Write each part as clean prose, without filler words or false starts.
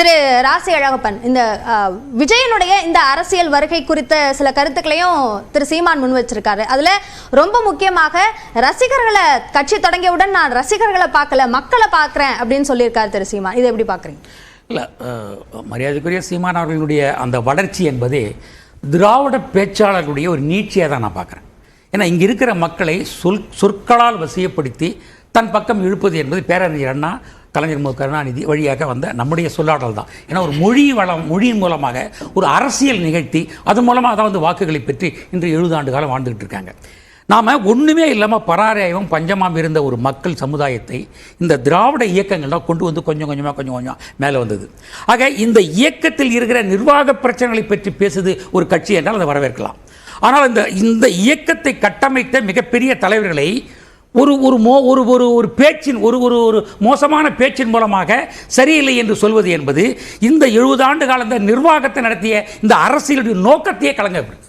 திரு ராசி அழகப்பன், இந்த விஜயனுடைய இந்த அரசியல் வருகை குறித்த சில கருத்துக்களையும் திரு சீமான் முன் வச்சிருக்காரு. அதுல ரொம்ப முக்கியமாக ரசிகர்களை, கட்சி தொடங்கியவுடன் நான் ரசிகர்களை பார்க்கல, மக்களை பார்க்கிறேன் அப்படின்னு சொல்லியிருக்காரு திரு சீமான். இதை எப்படி பார்க்குறீங்க? இல்லை, மரியாதைக்குரிய சீமான் அவர்களுடைய அந்த வளர்ச்சி என்பதே திராவிட பேச்சாளர்களுடைய ஒரு நீட்சியாக தான் நான் பார்க்குறேன். ஏன்னா இங்கே இருக்கிற மக்களை சொற்களால் வசியப்படுத்தி தன் பக்கம் இழுப்பது என்பது பேரறிஞர் அண்ணா, கலைஞர் மு கருணாநிதி வழியாக வந்த நம்முடைய சொல்லாடல் தான். ஏன்னா ஒரு மொழியின் மூலமாக ஒரு அரசியல் நிகழ்த்தி அதன் மூலமாக தான் வந்து வாக்குகளை பெற்று இன்று 70 ஆண்டு காலம் வாழ்ந்துகிட்டு இருக்காங்க. நாம் ஒன்றுமே இல்லாமல் பராரையும் பஞ்சமாக இருந்த ஒரு மக்கள் சமுதாயத்தை இந்த திராவிட இயக்கங்கள் தான் கொண்டு வந்து கொஞ்சம் கொஞ்சம் மேலே வந்தது. ஆக இந்த இயக்கத்தில் இருக்கிற நிர்வாக பிரச்சனைகளை பற்றி பேசுது ஒரு கட்சி என்றால் அதை வரவேற்கலாம். ஆனால் இந்த இயக்கத்தை கட்டமைத்த மிகப்பெரிய தலைவர்களை ஒரு பேச்சின் ஒரு மோசமான பேச்சின் மூலமாக சரியில்லை என்று சொல்வது என்பது இந்த 70 ஆண்டு கால இந்த நிர்வாகத்தை நடத்திய இந்த அரசியலுடைய நோக்கத்தையே கலங்கப்படுது.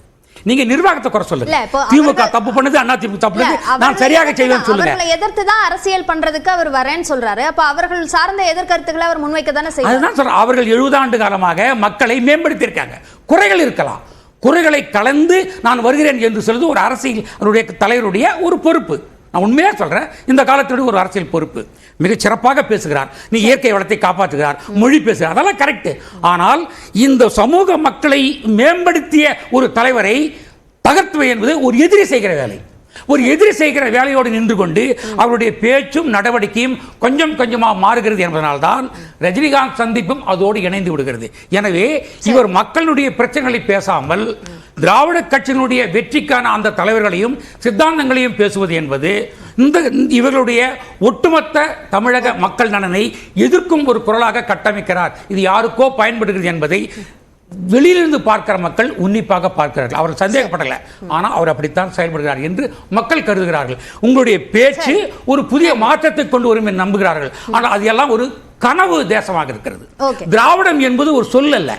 நீங்க நிர்வாகத்தை குறை சொல்லுங்க. திமுக தப்பு பண்ணுது, அண்ணா திமுக தப்பு பண்ணுது, நான் சரியாக செய்வேன்னு சொல்லுங்க. அவர்களை எதிர்த்து தான் அரசியல் பண்றதுக்கு அவர் வரேன்னு சொல்றாரு. அப்ப அவர்கள் சார்ந்த எதிர்கருத்துக்களை அவர் முன்வைக்க தானே செய்யறாரு. அதுதான் சொல்றேன். அவர்கள் 70 ஆண்டு காலமாக மக்களை மேம்படுத்தி இருக்காங்க. குறைகள் இருக்கலாம், குறைகளை கலந்து நான் வருகிறேன் என்று சொல்வது ஒரு அரசியல் தலைவருடைய ஒரு பொறுப்பு. நான் உண்மையாக சொல்கிறேன், இந்த காலத்துடைய ஒரு அரசியல் பொறுப்பு. மிகச் சிறப்பாக பேசுகிறார், நீ இயற்கை வளத்தை காப்பாற்றுகிறார், மொழி பேசுகிறார், அதெல்லாம் கரெக்டு. ஆனால் இந்த சமூக மக்களை மேம்படுத்திய ஒரு தலைவரை தகர்த்துவை என்பது ஒரு எதிரி செய்கிற வேலை. ஒரு எதிரி செய்கிற வேலையோடு நின்று கொண்டு அவருடைய பேச்சும் நடவடிக்கையும் கொஞ்சம் கொஞ்சமாக மாறுகிறது என்பதனால்தான் ரஜினிகாந்த் சந்திப்பும் அதோடு இணைந்து விடுகிறது. எனவே இவர் மக்களுடைய பிரச்சனைகளை பேசாமல் திராவிட கட்சியினுடைய வெற்றிக்கான அந்த தலைவர்களையும் சித்தாந்தங்களையும் பேசுவது என்பது இவர்களுடைய ஒட்டுமொத்த தமிழக மக்கள் நலனை எதிர்க்கும் ஒரு குரலாக கட்டமைக்கிறார். இது யாருக்கோ பயன்படுகிறது என்பதை வெளியிலிருந்து பார்க்கிற மக்கள் உன்னிப்பாக பார்க்கிறார்கள். அவர் சந்தேகப்படலை, ஆனால் அவர் அப்படித்தான் செயல்படுகிறார் என்று மக்கள் கருதுகிறார்கள். உங்களுடைய பேச்சு ஒரு புதிய மாற்றத்தை கொண்டு வரும் என்று நம்புகிறார்கள். ஆனால் அது எல்லாம் ஒரு கனவு தேசமாக இருக்கிறது. திராவிடம் என்பது ஒரு சொல் அல்ல,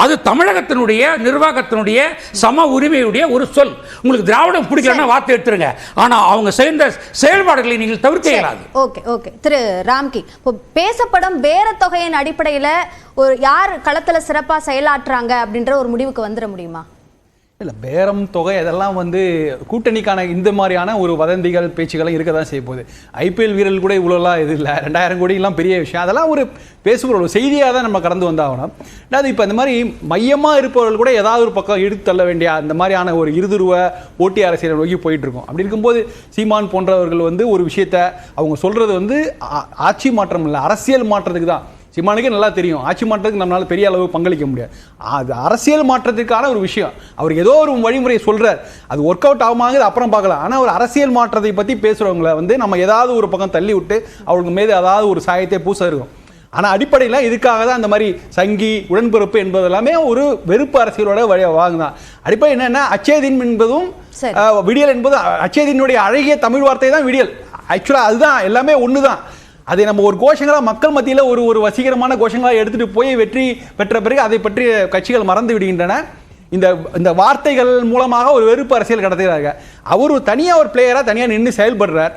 அது தமிழகத்தினுடைய நிர்வாகத்தினுடைய சம உரிமையுடைய ஒரு சொல். உங்களுக்கு திராவிடம் பிடிக்கலன்னா வார்த்தை எடுத்துருங்க, ஆனா அவங்க செய்த செயல்பாடுகளை நீங்கள் தவிர்க்க இயலாது. ஓகே திரு ராம்கி, பேசப்படும் பேர தொகையின் அடிப்படையில் ஒரு யார் களத்துல சிறப்பா செயலாற்றுறாங்க அப்படின்ற ஒரு முடிவுக்கு வந்துட முடியுமா? இல்லை, பேரம் தொகை அதெல்லாம் வந்து கூட்டணிக்கான இந்த மாதிரியான ஒரு வதந்திகள் பேச்சுகளும் இருக்க தான் செய்ய போகுது. ஐபிஎல் வீரர்கள் கூட இவ்வளோலாம் இது இல்லை, 2000 கோடிலாம் பெரிய விஷயம். அதெல்லாம் ஒரு பேசுகிற ஒரு செய்தியாக தான் நம்ம கடந்து வந்தாகணும். அது இப்போ இந்த மாதிரி மையமாக இருப்பவர்கள் கூட ஏதாவது ஒரு பக்கம் இழுத்து தள்ள வேண்டிய அந்த மாதிரியான ஒரு இருதுருவ போட்டி அரசியலை நோக்கி போயிட்டு இருக்கோம். அப்படி இருக்கும்போது சீமான் போன்றவர்கள் வந்து ஒரு விஷயத்தை அவங்க சொல்கிறது வந்து ஆட்சி மாற்றம் இல்லை, அரசியல் மாற்றத்துக்கு தான். சீமானுக்கே நல்லா தெரியும், ஆட்சி மாற்றத்துக்கு நம்மளால பெரிய அளவு பங்களிக்க முடியாது. அது அரசியல் மாற்றத்திற்கான ஒரு விஷயம். அவர் ஏதோ ஒரு வழிமுறையை சொல்றார், அது ஒர்க் அவுட் ஆகுமாங்கிறது அப்புறம் பார்க்கலாம். ஆனால் ஒரு அரசியல் மாற்றத்தை பற்றி பேசுகிறவங்கள வந்து நம்ம ஏதாவது ஒரு பக்கம் தள்ளி விட்டு அவங்களுக்கு மீது ஏதாவது ஒரு சாயத்தை பூச இருக்கும். ஆனால் அடிப்படையில் இதுக்காக தான் அந்த மாதிரி சங்கி உடன்பிறப்பு என்பது எல்லாமே ஒரு வெறுப்பு அரசியலோட வாங்குதான். அடிப்படை என்னன்னா அச்சேதின் என்பதும் விடியல் என்பது அச்சேதினுடைய அழகிய தமிழ் வார்த்தை தான் விடியல். ஆக்சுவலாக அதுதான், எல்லாமே ஒன்று தான். அதை நம்ம ஒரு கோஷங்களாக மக்கள் மத்தியில் ஒரு வசீகரமான கோஷங்களாக எடுத்துகிட்டு போய் வெற்றி பெற்ற பிறகு அதை பற்றி கட்சிகள் மறந்து விடுகின்றன. இந்த வார்த்தைகள் மூலமாக ஒரு வெறுப்பு அரசியல் கடத்துகிறார்கள். அவர் தனியாக ஒரு பிளேயராக தனியாக நின்று செயல்படுறார்.